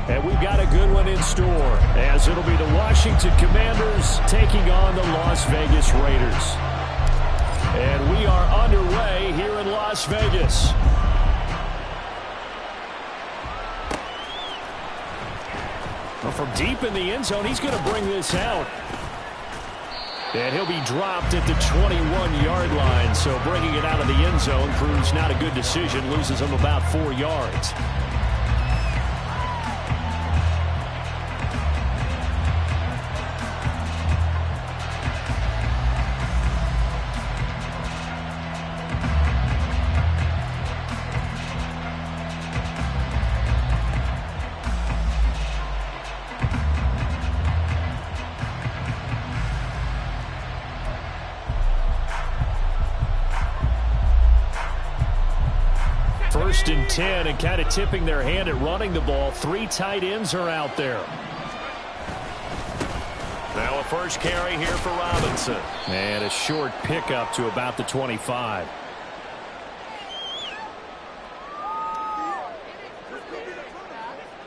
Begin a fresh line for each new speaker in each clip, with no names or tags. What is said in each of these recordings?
And we've got a good one in store, as it'll be the Washington Commanders taking on the Las Vegas Raiders. And we are underway here in Las Vegas. Well, from deep in the end zone, he's going to bring this out. And he'll be dropped at the 21-yard line. So bringing it out of the end zone proves not a good decision. Loses him about 4 yards. First and 10, and kind of tipping their hand at running the ball. 3 tight ends are out there. Now a first carry here for Robinson. And a short pickup to about the 25.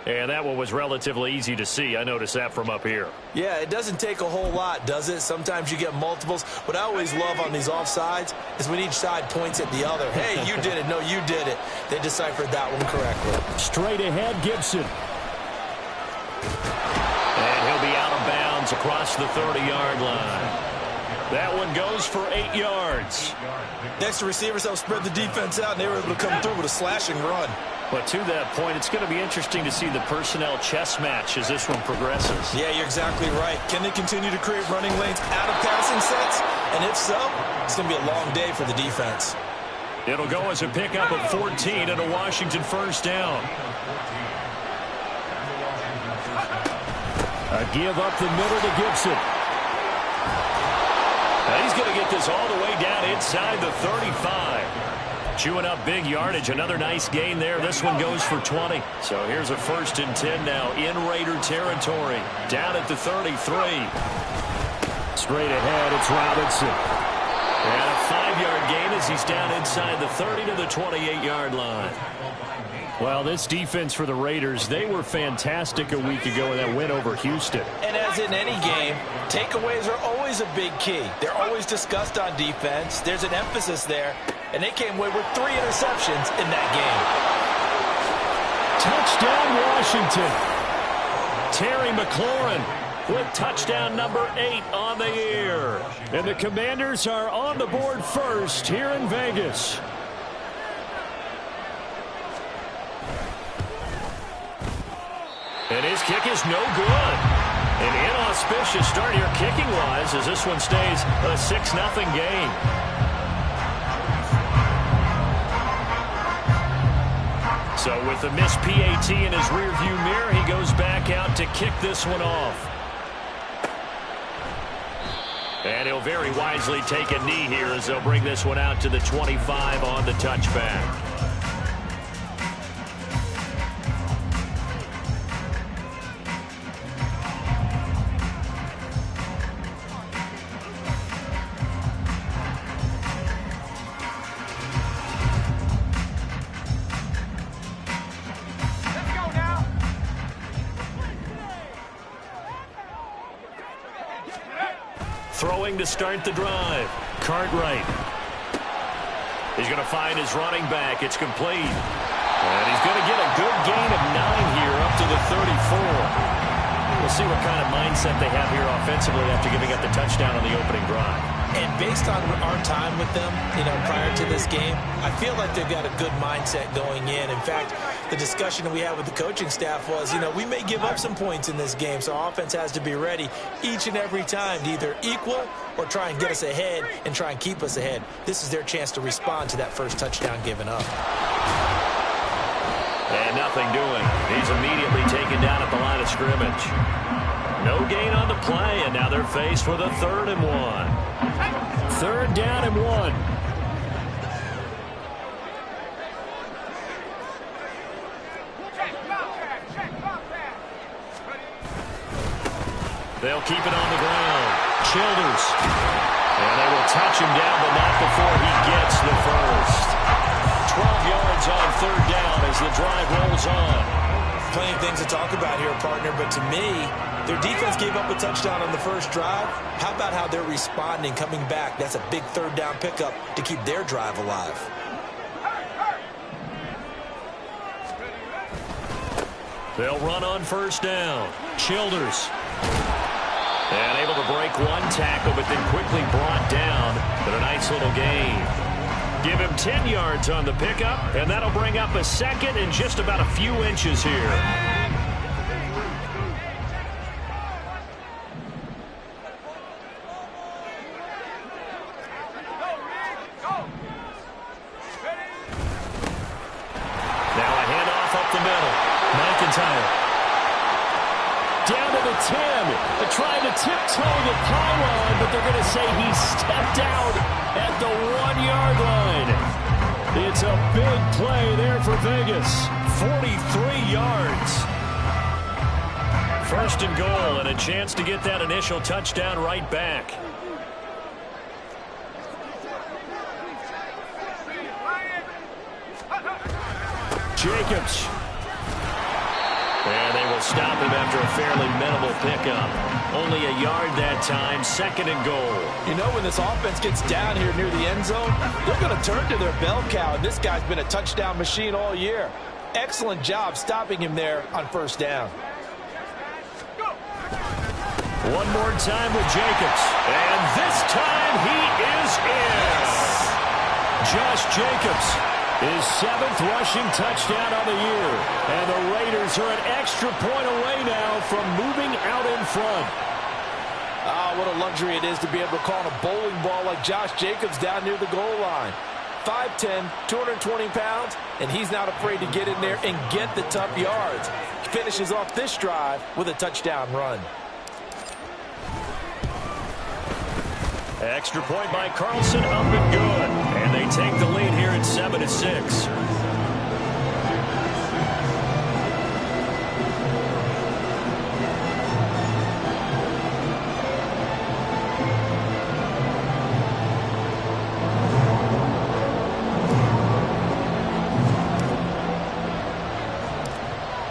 And that one was relatively easy to see. I noticed that from up here.
Yeah, it doesn't take a whole lot, does it? Sometimes you get multiples. What I always love on these offsides is when each side points at the other. Hey, you did it. No, you did it. They deciphered that one correctly.
Straight ahead, Gibson. And he'll be out of bounds across the 30-yard line. That one goes for 8 yards.
Next to receivers help spread the defense out, and they were able to come through with a slashing run.
But to that point, it's going to be interesting to see the personnel chess match as this one progresses.
Yeah, you're exactly right. Can they continue to create running lanes out of passing sets? And if so, it's going to be a long day for the defense.
It'll go as a pickup of 14 and a Washington first down. A give up the middle to Gibson. Now he's going to get this all the way down inside the 35. Chewing up big yardage. Another nice gain there. This one goes for 20. So here's a first and 10 now in Raider territory. Down at the 33. Straight ahead, it's Robinson. And a 5-yard gain as he's down inside the 30 to the 28-yard line. Well, this defense for the Raiders, they were fantastic a week ago in that win over Houston.
And as in any game, takeaways are always a big key. They're always discussed on defense. There's an emphasis there. And they came away with 3 interceptions in that
game. Touchdown, Washington. Terry McLaurin with touchdown number 8 on the year. And the Commanders are on the board first here in Vegas. And his kick is no good. An inauspicious start here kicking-wise as this one stays a 6-0 game. So with the missed PAT in his rearview mirror, he goes back out to kick this one off. And he'll very wisely take a knee here as they'll bring this one out to the 25 on the touchback. Throwing to start the drive. Cartwright. He's going to find his running back. It's complete. And he's going to get a good gain of 9 here up to the 34. We'll see what kind of mindset they have here offensively after giving up the touchdown on the opening drive.
And based on our time with them, prior to this game, I feel like they've got a good mindset going in. In fact, the discussion that we had with the coaching staff was, we may give up some points in this game, so our offense has to be ready each and every time to either equal or try and get us ahead and try and keep us ahead. This is their chance to respond to that first touchdown given up.
And nothing doing. He's immediately taken down at the line of scrimmage. No gain on the play, and now they're faced with a 3rd and 1. 3rd down and 1. They'll keep it on the ground. Childers. And they will touch him down, but not before he gets the first. 12 yards on 3rd down as the drive rolls on.
plenty of things to talk about here, partner, but to me, their defense gave up a touchdown on the first drive. How about how they're responding, coming back? That's a big third down pickup to keep their drive alive.
They'll run on first down. Childers. And able to break one tackle, but then quickly brought down. But a nice little gain. Give him 10 yards on the pickup, and that'll bring up a second and just about a few inches here. Now a handoff up the middle. McIntyre. Down to the 10. They're trying to tiptoe the pylon, but they're going to say he stepped out at the 1-yard line. It's a big play there for Vegas. 43 yards. First and goal, and a chance to get that initial touchdown right back. Jacobs. And they will stop him after a fairly minimal pickup. Only a yard that time, second and goal.
You know, when this offense gets down here near the end zone, they're going to turn to their bell cow, and this guy's been a touchdown machine all year. Excellent job stopping him there on first down.
One more time with Jacobs. And this time he is in. Josh Jacobs. His 7th rushing touchdown on the year. And the Raiders are an extra point away now from moving out in front.
Ah, what a luxury it is to be able to call a bowling ball like Josh Jacobs down near the goal line. 5'10", 220 pounds, and he's not afraid to get in there and get the tough yards. He finishes off this drive with a touchdown run.
Extra point by Carlson, up and good. And they take the lead here at 7-6.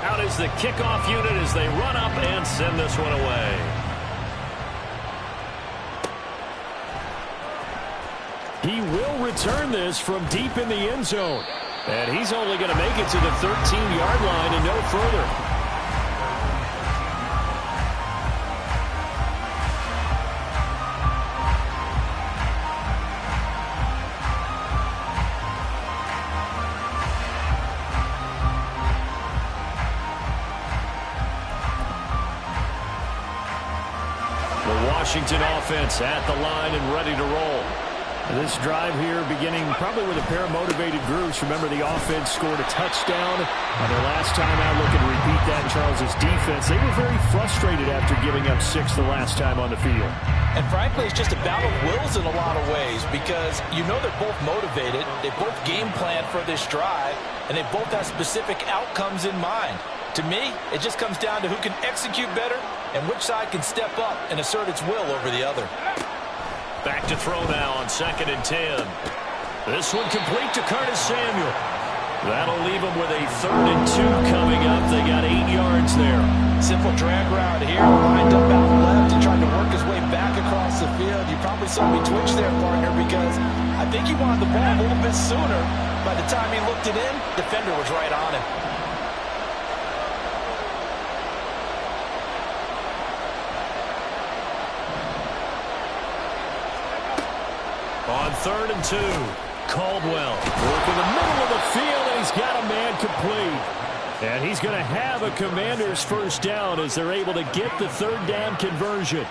Out is the kickoff unit as they run up and send this one away. He will return this from deep in the end zone. And he's only going to make it to the 13-yard line and no further. The Washington offense at the line and ready to roll. This drive here beginning probably with a pair of motivated groups. Remember, the offense scored a touchdown on their last time out. Looking to repeat that. Charles's defense, they were very frustrated after giving up 6 the last time on the field.
And frankly, it's just a battle of wills in a lot of ways because you know they're both motivated. They both game plan for this drive, and they both have specific outcomes in mind. To me, it just comes down to who can execute better and which side can step up and assert its will over the other.
Back to throw now on 2nd and 10. This one complete to Curtis Samuel. That'll leave him with a 3rd and 2 coming up. They got 8 yards there.
Simple drag route here, lined up out left and tried to work his way back across the field. You probably saw me twitch there, partner, because I think he wanted the ball a little bit sooner. By the time he looked it in, defender was right on him.
On 3rd and 2, Caldwell working the middle of the field, and he's got a man complete. And he's going to have a Commanders first down as they're able to get the 3rd down conversion.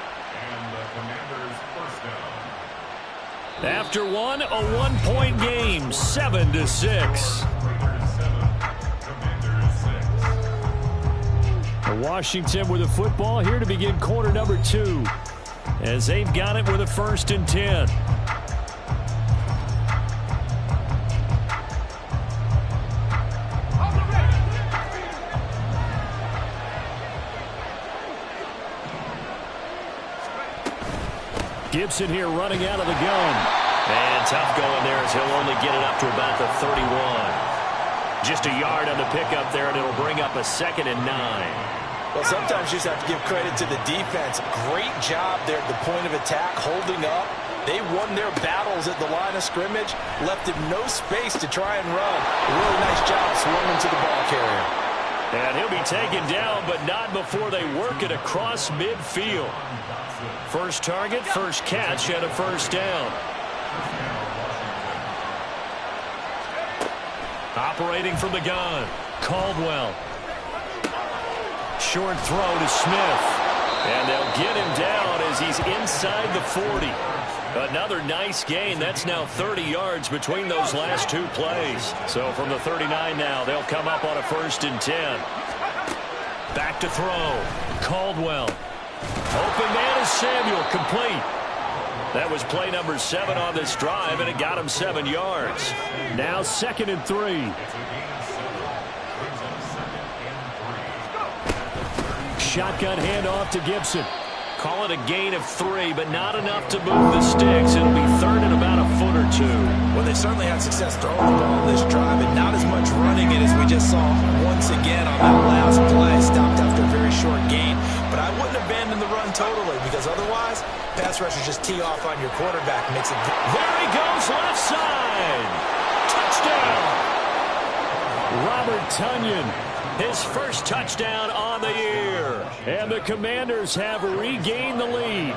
After one, a 1-point game, 7-6. Washington with the football here to begin quarter number 2 as they've got it with a 1st and 10. Gibson here running out of the gun. And tough going there as he'll only get it up to about the 31. Just a yard on the pickup there, and it'll bring up a 2nd and 9.
Well, sometimes you just have to give credit to the defense. Great job there at the point of attack, holding up. They won their battles at the line of scrimmage, left him no space to try and run. A really nice job swarming to the ball carrier.
And he'll be taken down, but not before they work it across midfield. First target, first catch, and a first down. Operating from the gun, Caldwell. Short throw to Smith. And they'll get him down as he's inside the 40. Another nice gain. That's now 30 yards between those last 2 plays. So from the 39 now, they'll come up on a 1st and 10. Back to throw. Caldwell. Open man is Samuel, complete. That was play number 7 on this drive, and it got him 7 yards. Now 2nd and 3. Shotgun handoff to Gibson. Call it a gain of 3, but not enough to move the sticks. It'll be 3rd and about a foot or 2.
Well, they certainly had success throwing the ball on this drive, and not as much running it as we just saw once again on that last play. Stopped after a very short gain, but I wouldn't abandon the run totally, because otherwise, pass rushers just tee off on your quarterback. Makes it.
There he goes, left side. Touchdown. Robert Tonyan. His first touchdown on the year. And the Commanders have regained the lead.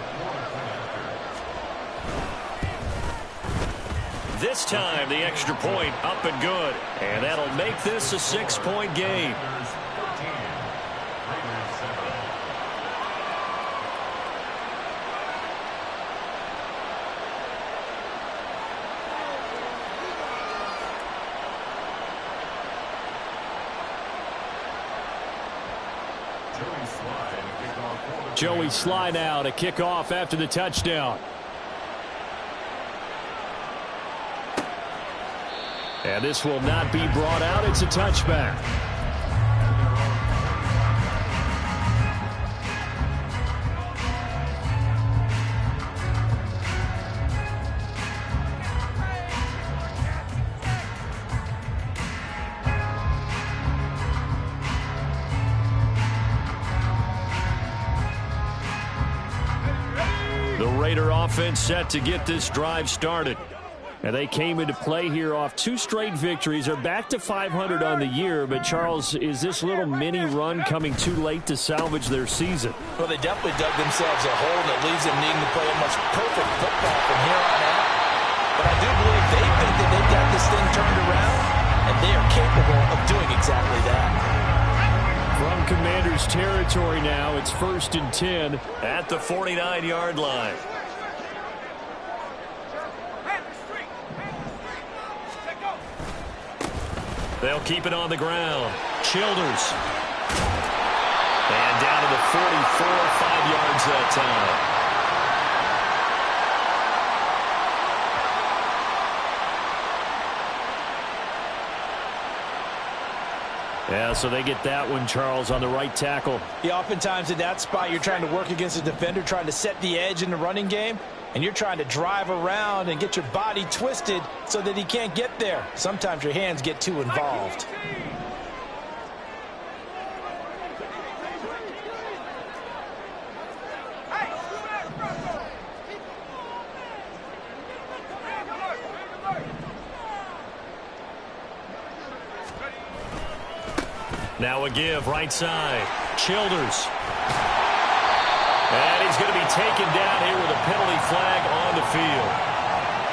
This time, the extra point up and good. And that'll make this a 6-point game. Joey Sly now to kick off after the touchdown. And this will not be brought out. It's a touchback. The Raider offense set to get this drive started. And they came into play here off 2 straight victories. They're back to 500 on the year. But, Charles, is this little mini run coming too late to salvage their season?
Well, they definitely dug themselves a hole that leaves them needing to play almost perfect football from here on out. But I do believe they think that they've got this thing turned around, and they are capable of doing exactly that.
From Commanders territory now, it's 1st and 10 at the 49-yard line. They'll keep it on the ground. Childers. And down to the 44, 5 yards that time. Yeah, so they get that one, Charles, on the right tackle.
Yeah, oftentimes in that spot, you're trying to work against a defender, trying to set the edge in the running game, and you're trying to drive around and get your body twisted so that he can't get there. Sometimes your hands get too involved.
Now a give, right side. Childers. And he's going to be taken down here with a penalty flag on the field.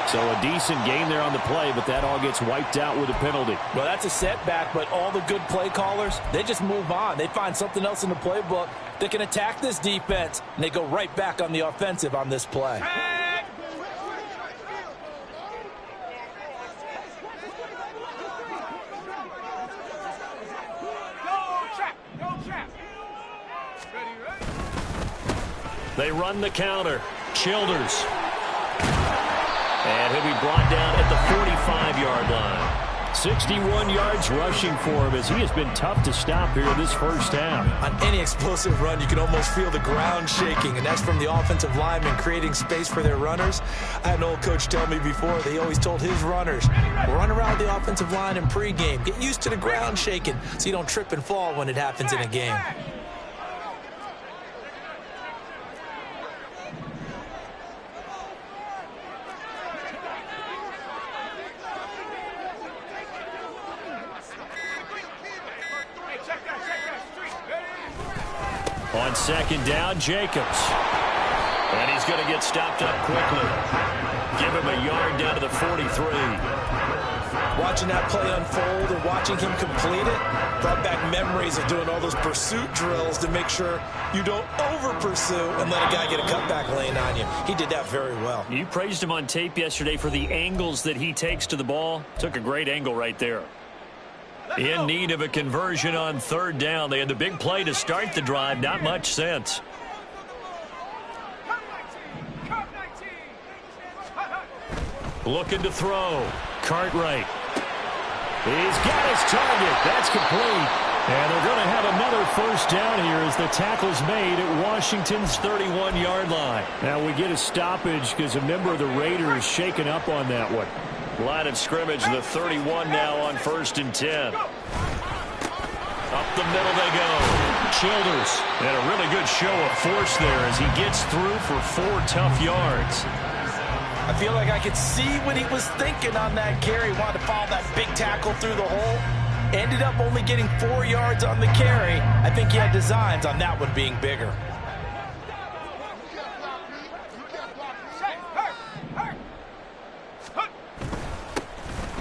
So a decent gain there on the play, but that all gets wiped out with a penalty.
Well, that's a setback, but all the good play callers, they just move on. They find something else in the playbook that can attack this defense, and they go right back on the offensive on this play.
They run the counter. Childers. And he'll be brought down at the 45-yard line. 61 yards rushing for him as he has been tough to stop here in this first half.
On any explosive run, you can almost feel the ground shaking, and that's from the offensive linemen creating space for their runners. I had an old coach tell me before, they always told his runners, run around the offensive line in pregame. Get used to the ground shaking so you don't trip and fall when it happens in a game.
On second down, Jacobs. And he's going to get stopped up quickly. Give him a yard down to the 43.
Watching that play unfold and watching him complete it brought back memories of doing all those pursuit drills to make sure you don't over-pursue and let a guy get a cutback lane on you. He did that very well.
You praised him on tape yesterday for the angles that he takes to the ball. Took a great angle right there. In need of a conversion on third down. They had the big play to start the drive. Not much sense. Looking to throw. Cartwright. He's got his target. That's complete. And they're going to have another first down here as the tackle's made at Washington's 31-yard line. Now we get a stoppage because a member of the Raiders shaken up on that one. Line of scrimmage, the 31 now on 1st and 10. Up the middle they go. Childers. And a really good show of force there as he gets through for 4 tough yards.
I feel like I could see what he was thinking on that carry. Wanted to follow that big tackle through the hole. Ended up only getting 4 yards on the carry. I think he had designs on that one being bigger.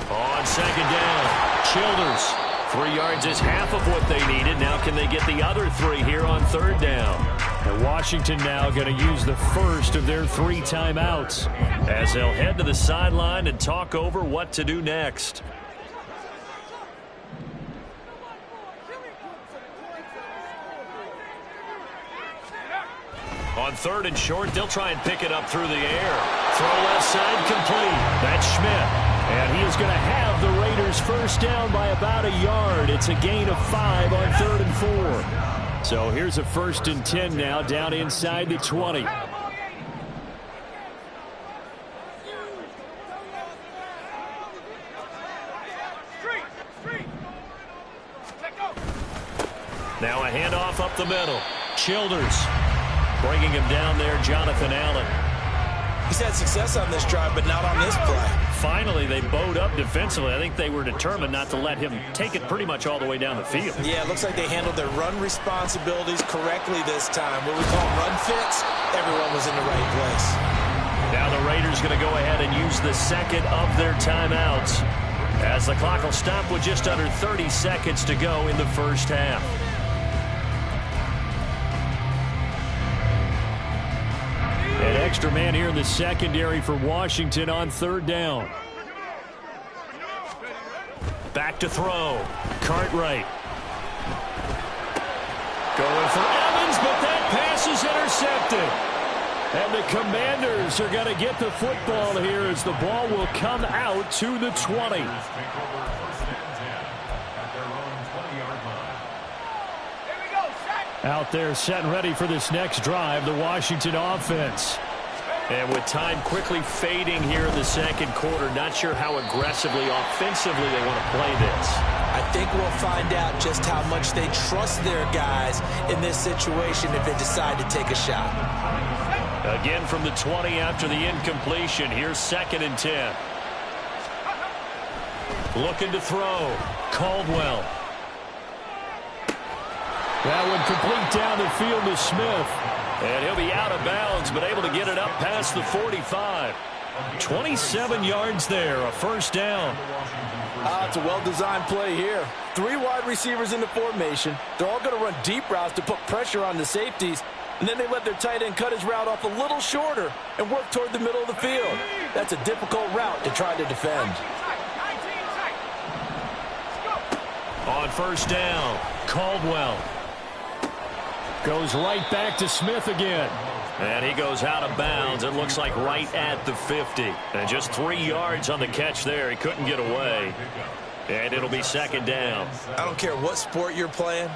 On second down, Childers. 3 yards is half of what they needed. Now can they get the other 3 here on third down? And Washington now going to use the first of their 3 timeouts as they'll head to the sideline and talk over what to do next. On third and short, they'll try and pick it up through the air. Throw left side complete. That's Schmidt. And he is going to have the Raiders first down by about a yard. It's a gain of 5 on 3rd and 4. So here's a 1st and 10 now down inside the 20. Now a handoff up the middle. Childers bringing him down there, Jonathan Allen.
He's had success on this drive, but not on this play.
Finally, they bowed up defensively. I think they were determined not to let him take it pretty much all the way down the field.
Yeah, it looks like they handled their run responsibilities correctly this time. What we call run fits, everyone was in the right place.
Now the Raiders going to go ahead and use the second of their timeouts as the clock will stop with just under 30 seconds to go in the first half. An extra man here in the secondary for Washington on third down. Back to throw. Cartwright. Going for Evans, but that pass is intercepted. And the Commanders are going to get the football here as the ball will come out to the 20. Out there set and ready for this next drive, the Washington offense. And with time quickly fading here in the second quarter, not sure how aggressively, offensively they want to play this.
I think we'll find out just how much they trust their guys in this situation if they decide to take a shot.
Again from the 20 after the incompletion. Here's 2nd and 10. Looking to throw. Caldwell. That one complete down the field to Smith. And he'll be out of bounds, but able to get it up past the 45. 27 yards there, a first down.
It's a well-designed play here. 3 wide receivers in the formation. They're all going to run deep routes to put pressure on the safeties. And then they let their tight end cut his route off a little shorter and work toward the middle of the field. That's a difficult route to try to defend.
On first down, Caldwell. Goes right back to Smith again. And he goes out of bounds. It looks like right at the 50. And just 3 yards on the catch there. He couldn't get away. And it'll be second down.
I don't care what sport you're playing.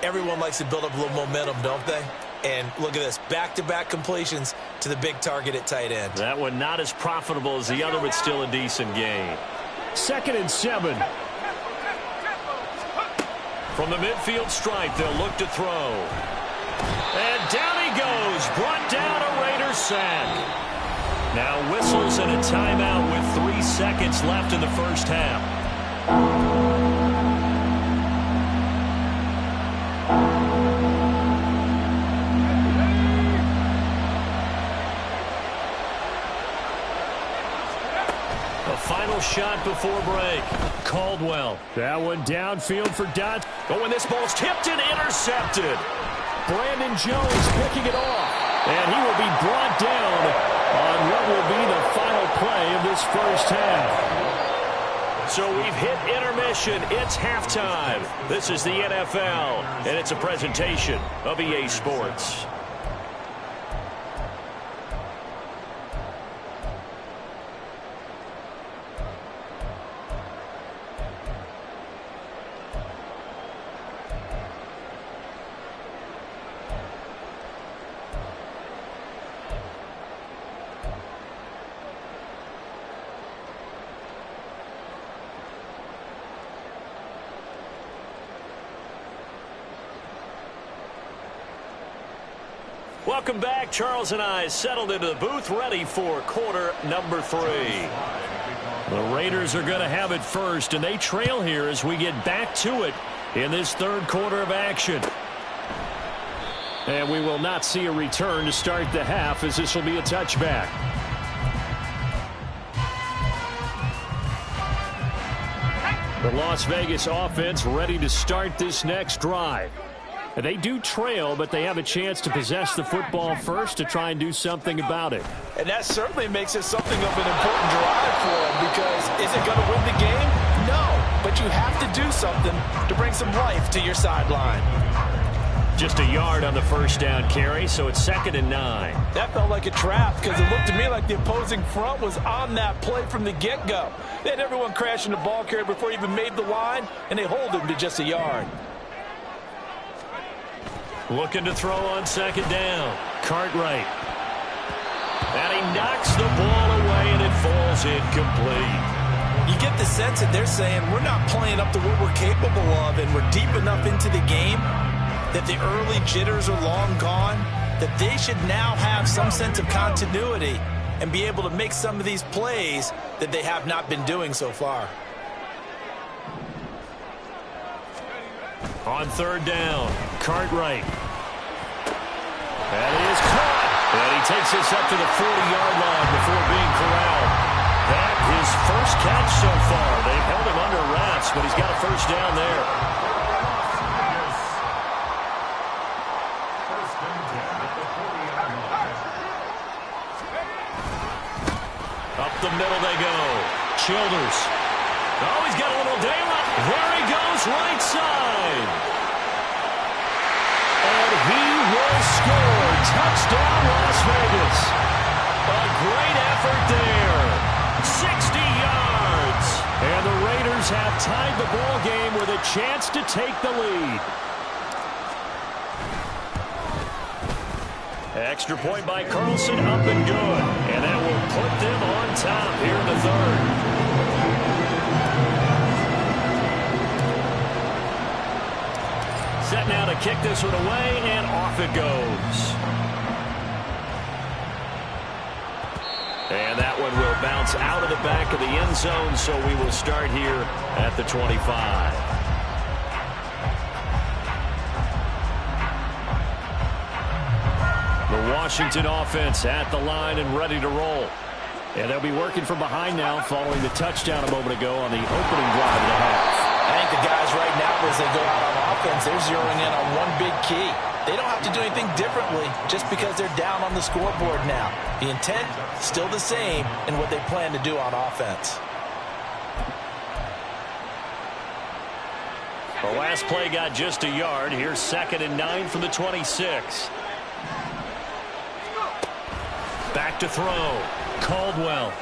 Everyone likes to build up a little momentum, don't they? And look at this, back-to-back completions to the big target at tight end.
That one not as profitable as the other, but still a decent gain.
2nd and 7.
From the midfield stripe, they'll look to throw. And down he goes, brought down a Raiders sack. Now whistles and a timeout with 3 seconds left in the first half. A final shot before break. Caldwell.
That one downfield for Dot.
Oh, and this ball's tipped and intercepted.
Brandon Jones picking it off. And he will be brought down on what will be the final play of this first half.
So we've hit intermission. It's halftime. This is the NFL, and it's a presentation of EA Sports. Welcome back. Charles and I settled into the booth, ready for quarter number 3.
The Raiders are going to have it first, and they trail here as we get back to it in this third quarter of action. And we will not see a return to start the half, as this will be a touchback. The Las Vegas offense ready to start this next drive. They do trail, but they have a chance to possess the football first to try and do something about it.
And that certainly makes it something of an important drive for them, because is it going to win the game? No, but you have to do something to bring some life to your sideline.
Just a yard on the first down carry, so it's 2nd and 9.
That felt like a trap, because it looked to me like the opposing front was on that play from the get-go. They had everyone crashing the ball carrier before he even made the line, and they hold him to just a yard.
Looking to throw on 2nd down. Cartwright. And he knocks the ball away, and it falls incomplete.
You get the sense that they're saying we're not playing up to what we're capable of, and we're deep enough into the game that the early jitters are long gone, that they should now have some sense of continuity and be able to make some of these plays that they have not been doing so far.
On 3rd down, Cartwright. That is caught. And he takes this up to the 40-yard line before being corralled. That his first catch so far. They've held him under wraps, but he's got a first down there. Up the middle they go. Childers. Oh, he's got a little daylight. There he goes, right side. And he will score. Touchdown, Las Vegas. A great effort there. 60 yards.
And the Raiders have tied the ball game with a chance to take the lead.
Extra point by Carlson, up and good. And that will put them on top here in the 3rd. Set now to kick this one away, and off it goes. And that one will bounce out of the back of the end zone, so we will start here at the 25. The Washington offense at the line and ready to roll. And they'll be working from behind now following the touchdown a moment ago on the opening drive of the half.
I think the guys right now, as they go out on offense, they're zeroing in on one big key. They don't have to do anything differently just because they're down on the scoreboard now. The intent, still the same in what they plan to do on offense.
The last play got just a yard. Here's 2nd and 9 from the 26. Back to throw. Caldwell.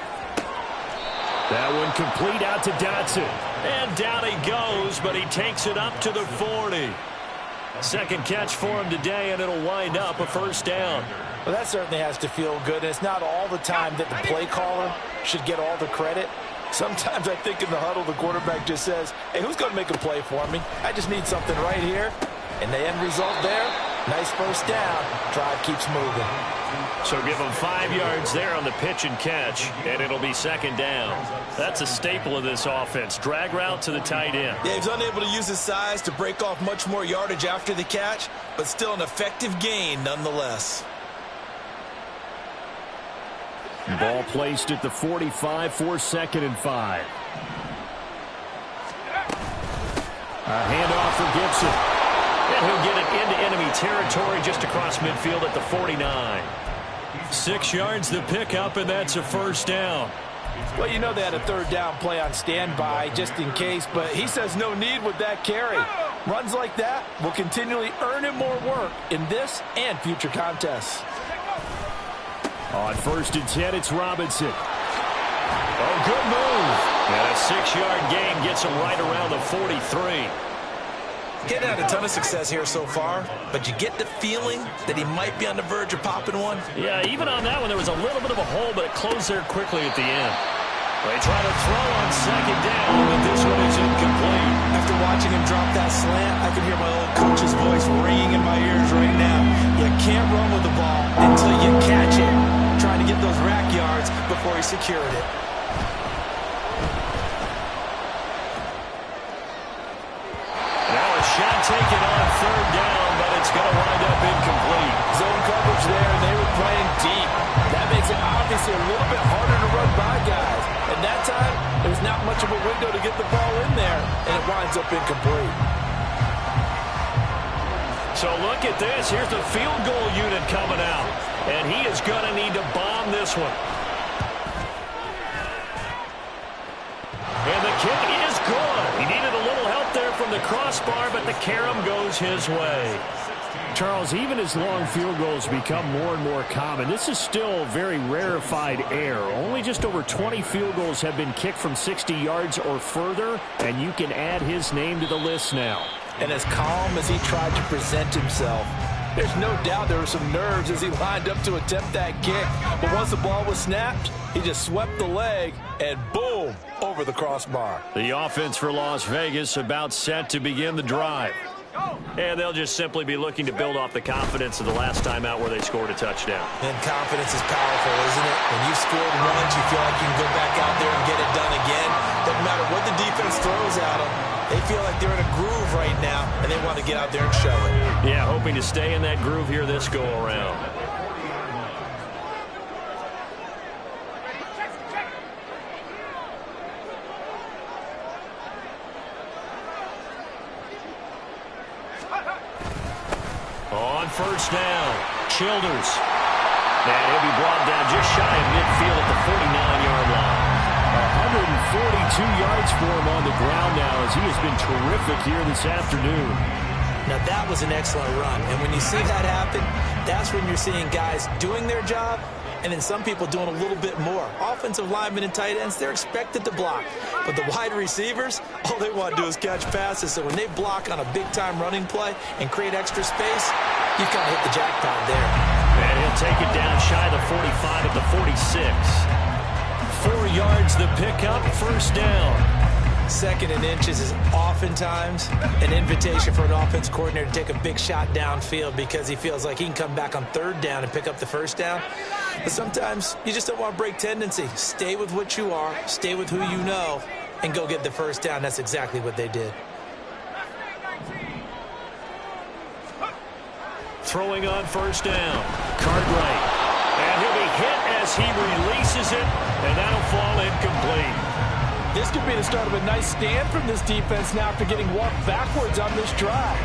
That one complete out to Dotson. And down he goes, but he takes it up to the 40. Second catch for him today, and it'll wind up a first down.
Well, that certainly has to feel good. And it's not all the time that the play caller should get all the credit. Sometimes I think in the huddle, the quarterback just says, hey, who's going to make a play for me? I just need something right here. And the end result there, nice first down. Drive keeps moving.
So give him 5 yards there on the pitch and catch, and it'll be second down. That's a staple of this offense. Drag route to the tight end.
Yeah, he's unable to use his size to break off much more yardage after the catch, but still an effective gain nonetheless.
Ball placed at the 45 for 2nd and 5. A handoff for Gibson. And he'll get it into enemy territory just across midfield at the 49. 6 yards the pickup, and that's a first down.
Well, you know they had a third down play on standby just in case, but he says no need with that carry. Runs like that will continually earn him more work in this and future contests.
On 1st and 10, it's Robinson. Oh, good move. And a 6-yard gain gets him right around the 43.
Getting had a ton of success here so far, but you get the feeling that he might be on the verge of popping one.
Yeah, even on that one, there was a little bit of a hole, but it closed there quickly at the end. They try to throw on 2nd down, but this one is incomplete.
After watching him drop that slant, I can hear my old coach's voice ringing in my ears right now. You can't run with the ball until you catch it. Trying to get those rack yards before he secured it.
Shot taken on 3rd down, but it's going to wind up incomplete.
Zone coverage there, and they were playing deep. That makes it obviously a little bit harder to run by guys. And that time, there's not much of a window to get the ball in there, and it winds up incomplete.
So look at this. Here's the field goal unit coming out, and he is going to need to bomb this one. And the kick is good. He needed a little help there from the crossbar, but the carom goes his way. Charles, even as long field goals become more and more common, this is still very rarefied air. Only just over 20 field goals have been kicked from 60 yards or further, and you can add his name to the list now.
And as calm as he tried to present himself, there's no doubt there were some nerves as he lined up to attempt that kick. But once the ball was snapped, he just swept the leg, and boom, over the crossbar.
The offense for Las Vegas about set to begin the drive. And they'll just simply be looking to build off the confidence of the last time out where they scored a touchdown.
And confidence is powerful, isn't it? When you've scored once, you feel like you can go back out there and get it done again. Doesn't matter what the defense throws at them. They feel like they're in a groove right now, and they want to get out there and show it.
Yeah, hoping to stay in that groove here this go-around. On 1st down, Childers. And he'll be brought down just shy of midfield at the 49-yard line. 142 yards for him on the ground now as he has been terrific here this afternoon.
Now that was an excellent run, and when you see that happen, that's when you're seeing guys doing their job and then some people doing a little bit more. Offensive linemen and tight ends, they're expected to block. But the wide receivers, all they want to do is catch passes. So when they block on a big-time running play and create extra space, you've kind of hit the jackpot there.
And he'll take it down shy of the 45 at the 46. 4 yards the pickup, 1st down.
2nd and inches is oftentimes an invitation for an offense coordinator to take a big shot downfield because he feels like he can come back on 3rd down and pick up the 1st down. But sometimes you just don't want to break tendency. Stay with what you are, stay with who you know, and go get the 1st down. That's exactly what they did.
Throwing on 1st down, Cartwright. And he'll be hit as he releases it, and that'll fall incomplete.
This could be the start of a nice stand from this defense now after getting walked backwards on this drive.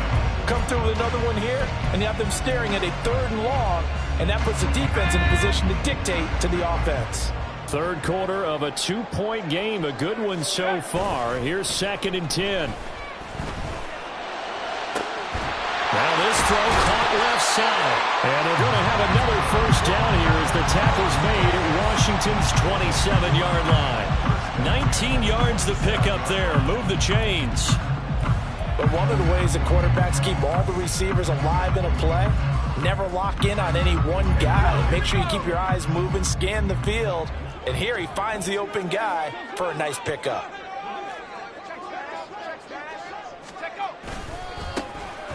Come through with another one here, and you have them staring at a 3rd and long, and that puts the defense in a position to dictate to the offense.
3rd quarter of a 2-point game, a good one so far. Here's 2nd and 10. Now this throw caught left side. And they're going to have another 1st down here as the tackle's made at Washington's 27-yard line. 19 yards to pick up there. Move the chains.
But one of the ways that quarterbacks keep all the receivers alive in a play, never lock in on any one guy. Make sure you keep your eyes moving, scan the field. And here he finds the open guy for a nice pickup.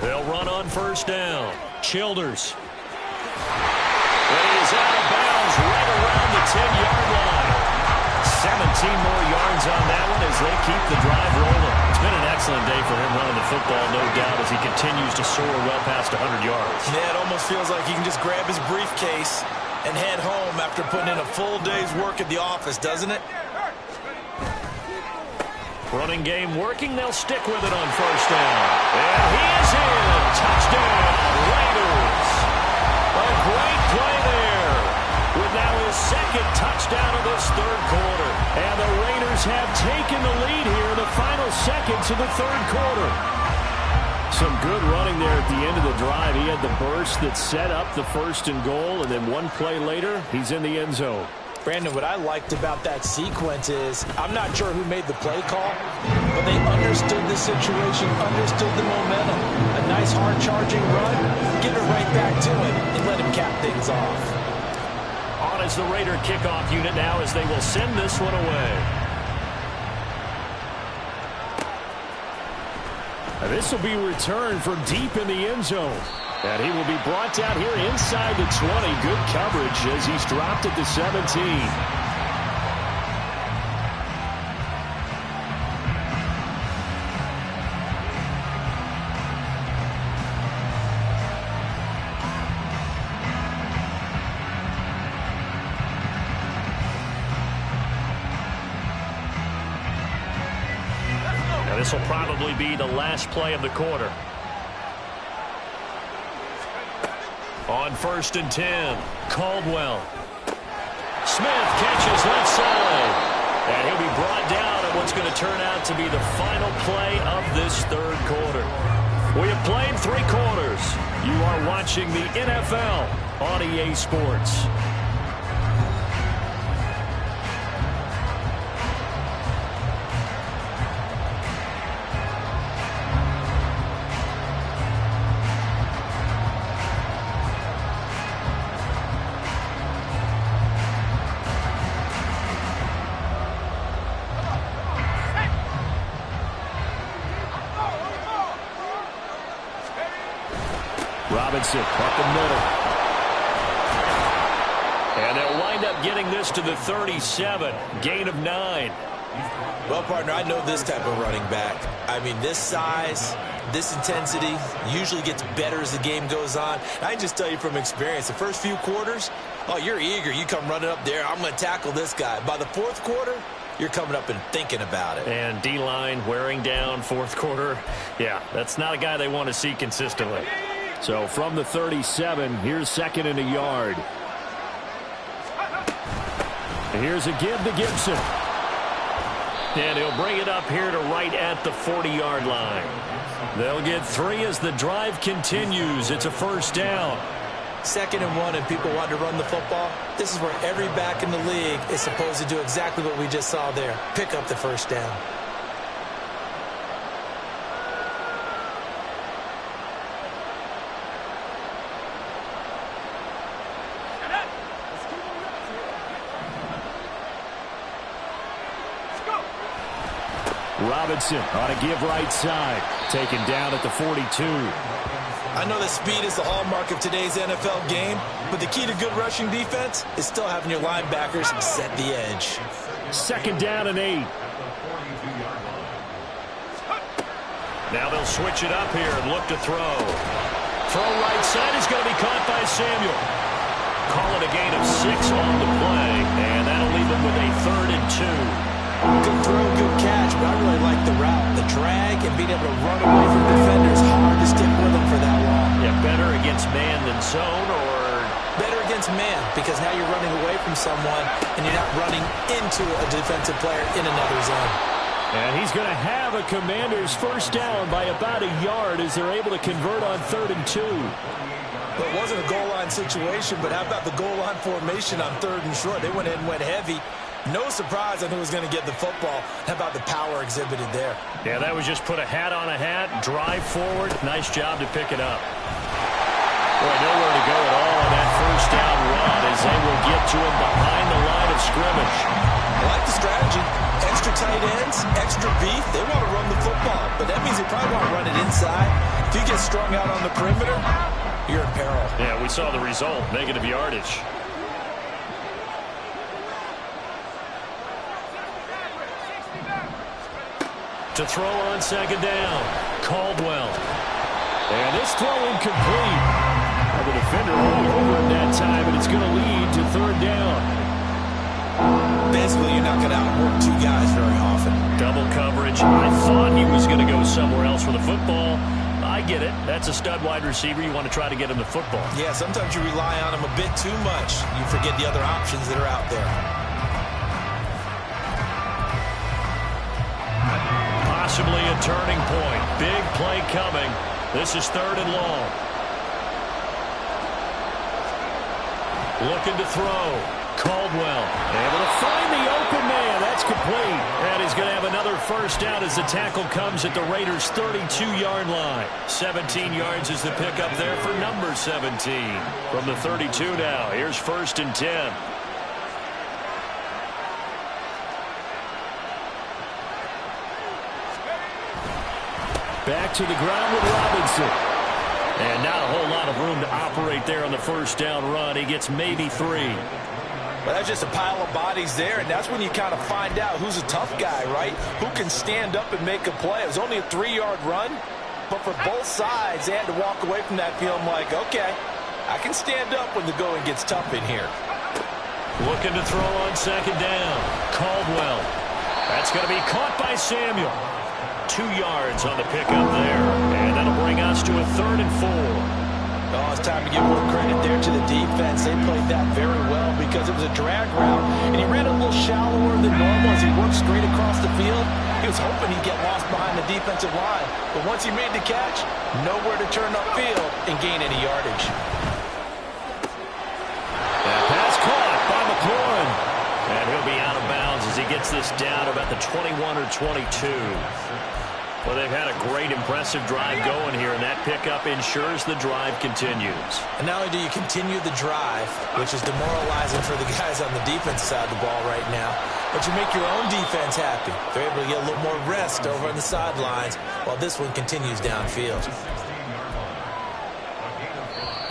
They'll run on first down. Childers. And he's out of bounds right around the 10-yard line. 17 more yards on that one as they keep the drive rolling. It's been an excellent day for him running the football, no doubt, as he continues to soar well past 100 yards.
Yeah, it almost feels like he can just grab his briefcase and head home after putting in a full day's work at the office, doesn't it?
Running game working. They'll stick with it on first down. And he is in. Touchdown, Raiders. A great play there. With now his second touchdown of this third quarter. And the Raiders have taken the lead here in the final seconds of the third quarter. Some good running there at the end of the drive. He had the burst that set up the first and goal, and then one play later, he's in the end zone.
Brandon, what I liked about that sequence is, I'm not sure who made the play call, but they understood the situation, understood the momentum. A nice hard-charging run, give it right back to him, and let him cap things off.
On is the Raider kickoff unit now as they will send this one away. And this will be returned from deep in the end zone. And he will be brought down here inside the 20. Good coverage as he's dropped at the 17. Now this will probably be the last play of the quarter. On first and 10, Caldwell. Smith catches left side. And he'll be brought down at what's going to turn out to be the final play of this third quarter. We have played 3 quarters. You are watching the NFL on EA Sports. Robinson up the middle. And they'll wind up getting this to the 37. Gain of 9.
Well, partner, I know this type of running back. I mean, this size, this intensity usually gets better as the game goes on. I can just tell you from experience, the first few quarters, oh, you're eager. You come running up there, I'm going to tackle this guy. By the fourth quarter, you're coming up and thinking about it.
And D-line wearing down fourth quarter. Yeah, that's not a guy they want to see consistently. So from the 37, here's second and a yard. And here's a give to Gibson. And he'll bring it up here to right at the 40-yard line. They'll get 3 as the drive continues. It's a first down.
2nd and 1 and people want to run the football. This is where every back in the league is supposed to do exactly what we just saw there. Pick up the first down.
Robinson on a give right side. Taken down at the 42.
I know that speed is the hallmark of today's NFL game, but the key to good rushing defense is still having your linebackers set the edge.
2nd down and 8. Now they'll switch it up here and look to throw. Throw right side is going to be caught by Samuel. Call it a gain of 6 on the play, and that'll leave them with a 3rd and 2.
Good throw, good catch, but I really like the route. The drag and being able to run away from defenders, hard to stick with them for that long.
Yeah, better against man than zone, or
better against man, because now you're running away from someone and you're not running into a defensive player in another zone.
And he's going to have a Commanders first down by about a yard as they're able to convert on 3rd and 2.
Well, it wasn't a goal line situation, but how about the goal line formation on 3rd and short? They went ahead and went heavy. No surprise on who was going to get the football. How about the power exhibited there?
Yeah, that was just put a hat on a hat, drive forward. Nice job to pick it up. Boy, nowhere to go at all on that first down run as they will get to him behind the line of scrimmage.
I like the strategy. Extra tight ends, extra beef. They want to run the football, but that means they probably want to run it inside. If you get strung out on the perimeter, you're in peril.
Yeah, we saw the result, negative yardage. To throw on second down, Caldwell. And this throw incomplete. The defender rolling over him that time, and it's going to lead to third down.
Basically, you're not going to outwork two guys very often.
Double coverage. I thought he was going to go somewhere else with the football. I get it. That's a stud wide receiver. You want to try to get him the football.
Yeah, sometimes you rely on him a bit too much. You forget the other options that are out there.
Possibly a turning point. Big play coming. This is third and long. Looking to throw. Caldwell able to find the open man. That's complete. And he's going to have another first down as the tackle comes at the Raiders' 32-yard line. 17 yards is the pickup there for number 17. From the 32 now. Here's first and 10. Back to the ground with Robinson. And not a whole lot of room to operate there on the first down run. He gets maybe 3.
Well, that's just a pile of bodies there, and that's when you kind of find out who's a tough guy, right? Who can stand up and make a play. It was only a 3-yard run, but for both sides, they had to walk away from that feeling like, okay, I can stand up when the going gets tough in here.
Looking to throw on second down. Caldwell. That's going to be caught by Samuel. 2 yards on the pickup there. And that'll bring us to a third and 4.
Oh, it's time to give more credit there to the defense. They played that very well because it was a drag route, and he ran a little shallower than normal as he worked straight across the field. He was hoping he'd get lost behind the defensive line, but once he made the catch, nowhere to turn upfield and gain any yardage.
That pass caught by McLaurin. And he'll be out of bounds as he gets this down about the 21 or 22. Well, they've had a great, impressive drive going here, and that pickup ensures the drive continues.
And not only do you continue the drive, which is demoralizing for the guys on the defense side of the ball right now, but you make your own defense happy. They're able to get a little more rest over on the sidelines while this one continues downfield.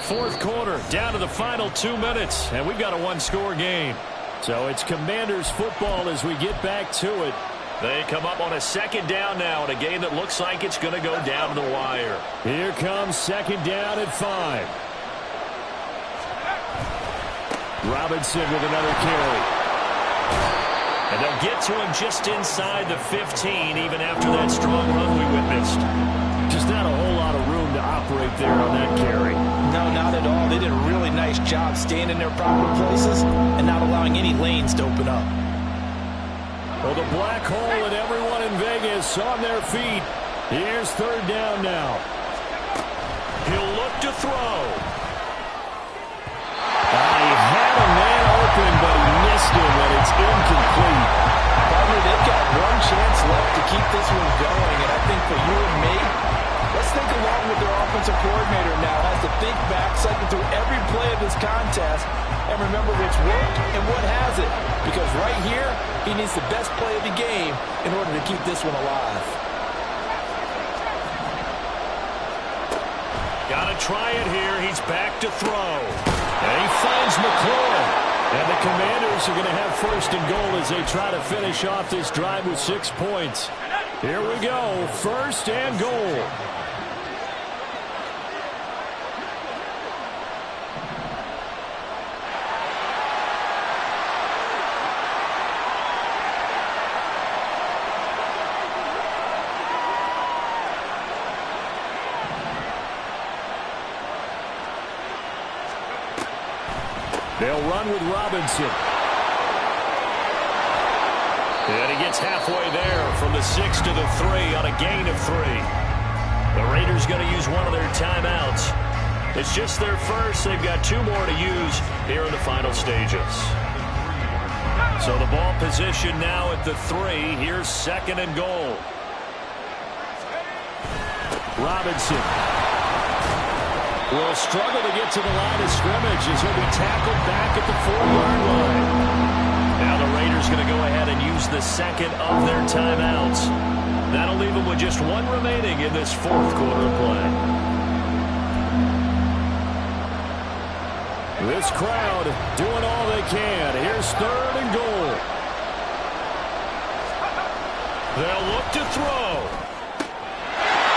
Fourth quarter, down to the final 2 minutes, and we've got a one-score game. So it's Commanders football as we get back to it. They come up on a second down now in a game that looks like it's going to go down to the wire. Here comes second down at 5. Robinson with another carry. And they'll get to him just inside the 15, even after that strong run we witnessed. Just not a whole lot of room to operate there on that carry.
No, not at all. They did a really nice job staying in their proper places and not allowing any lanes to open up.
Well, the black hole and everyone in Vegas on their feet. Here's third down now. He'll look to throw. He had a man open, but he missed him, and it's incomplete.
Partner, they've got one chance left to keep this one going, and I think for you and me, let's think along with their offensive coordinator now. Has to think back, cycle through every play of this contest, and remember what's worked and what hasn't. Because right here, he needs the best play of the game in order to keep this one alive.
Got to try it here. He's back to throw. And he finds McLaurin. And the Commanders are going to have first and goal as they try to finish off this drive with 6 points. Here we go. First and goal. They'll run with Robinson. And he gets halfway there from the 6 to the 3 on a gain of 3. The Raiders going to use one of their timeouts. It's just their first. They've got 2 more to use here in the final stages.
So the ball position now at the 3. Here's 2nd and goal.
Robinson will struggle to get to the line of scrimmage as he'll be tackled back at the 4-yard line.
Now the Raiders going to go ahead and use the 2nd of their timeouts. That'll leave them with just 1 remaining in this 4th quarter of play.
This crowd doing all they can. Here's 3rd and goal.
They'll look to throw.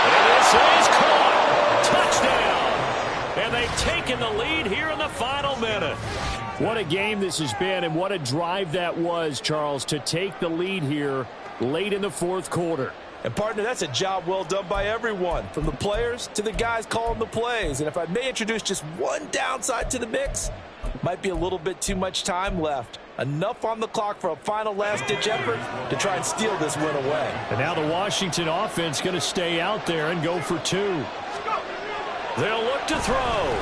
And this is caught. Touchdown. And they've taken the lead here in the final minute.
What a game this has been, and what a drive that was, Charles, to take the lead here late in the 4th quarter.
And, partner, that's a job well done by everyone, from the players to the guys calling the plays. And if I may introduce just one downside to the mix, might be a little bit too much time left. Enough on the clock for a final last-ditch effort to try and steal this win away.
And now the Washington offense going to stay out there and go for 2.
They'll look to throw.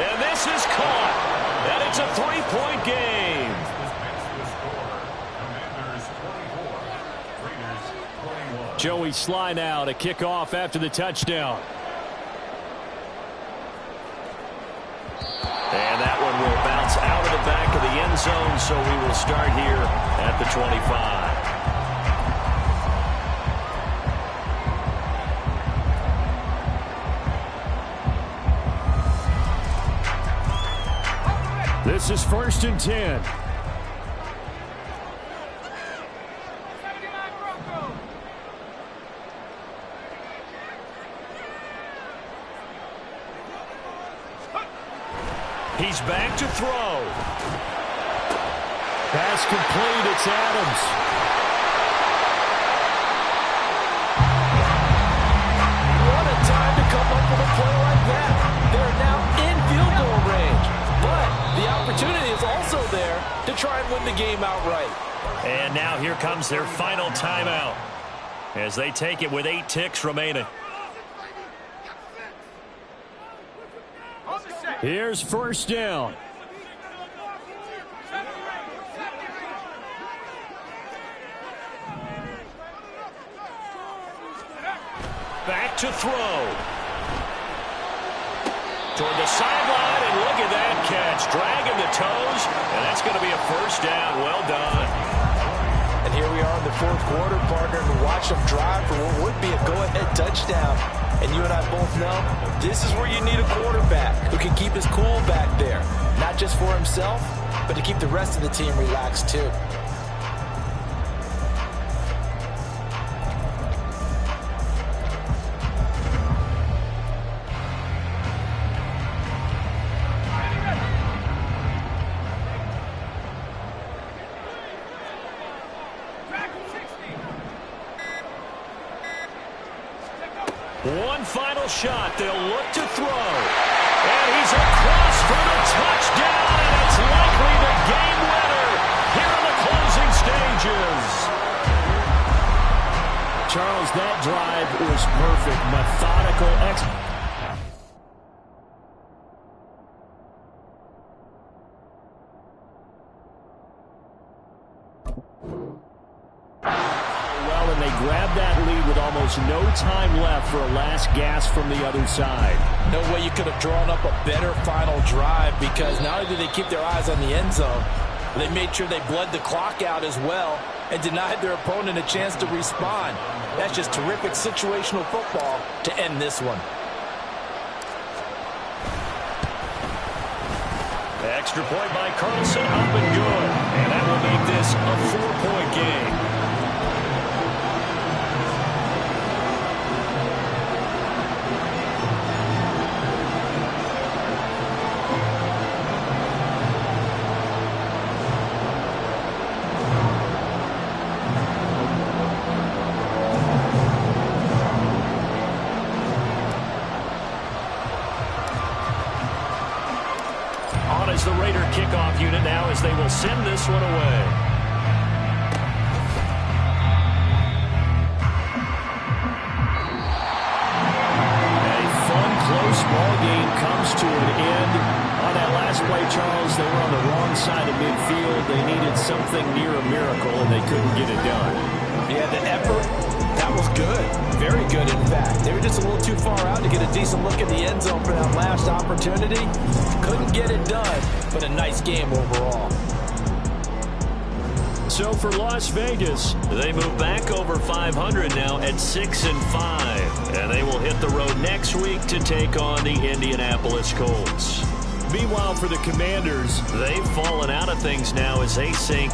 And this is caught. And it's a 3-point game.
Joey Sly now to kick off after the touchdown.
And that one will bounce out of the back of the end zone, so we will start here at the 25.
This is 1st and 10.
He's back to throw.
Pass complete. It's Adams.
What a time to come up with a play like that. They're now in field goal range. But the opportunity is also there to try and win the game outright.
And now here comes their final timeout as they take it with 8 ticks remaining.
Here's 1st down.
Back to throw. Toward the sideline, and look at that catch. Dragging the toes, and that's going to be a 1st down. Well done.
And here we are in the 4th quarter, partner, and watch them drive for what would be a go-ahead touchdown. And you and I both know this is where you need a quarterback who can keep his cool back there. Not just for himself, but to keep the rest of the team relaxed too.
One final shot. They'll look to throw. And he's across for the touchdown, and it's likely the game winner here in the closing stages.
Charles, that drive was perfect. Methodical and they grabbed that lead with almost no time left for a last gasp from the other side.
No way you could have drawn up a better final drive, because not only did they keep their eyes on the end zone, they made sure they bled the clock out as well and denied their opponent a chance to respond. That's just terrific situational football to end this one.
Extra point by Carlson, up and good. And that will make this a 4-point game. The Raider kickoff unit now as they will send this one away. A fun, close ball game comes to an end on that last
play, Charles, they were on the wrong side of midfield. They needed something near a miracle, and they couldn't get it done.
Yeah, the effort, that was good. Very good, in fact. They were just a little too far out to get a decent look at the end zone for that last opportunity. Couldn't get it done, but a nice game overall.
So for Las Vegas,
they move back over 500 now at 6-5. And they will hit the road next week to take on the Indianapolis Colts.
meanwhile for the Commanders,
they've fallen out of things now as they sink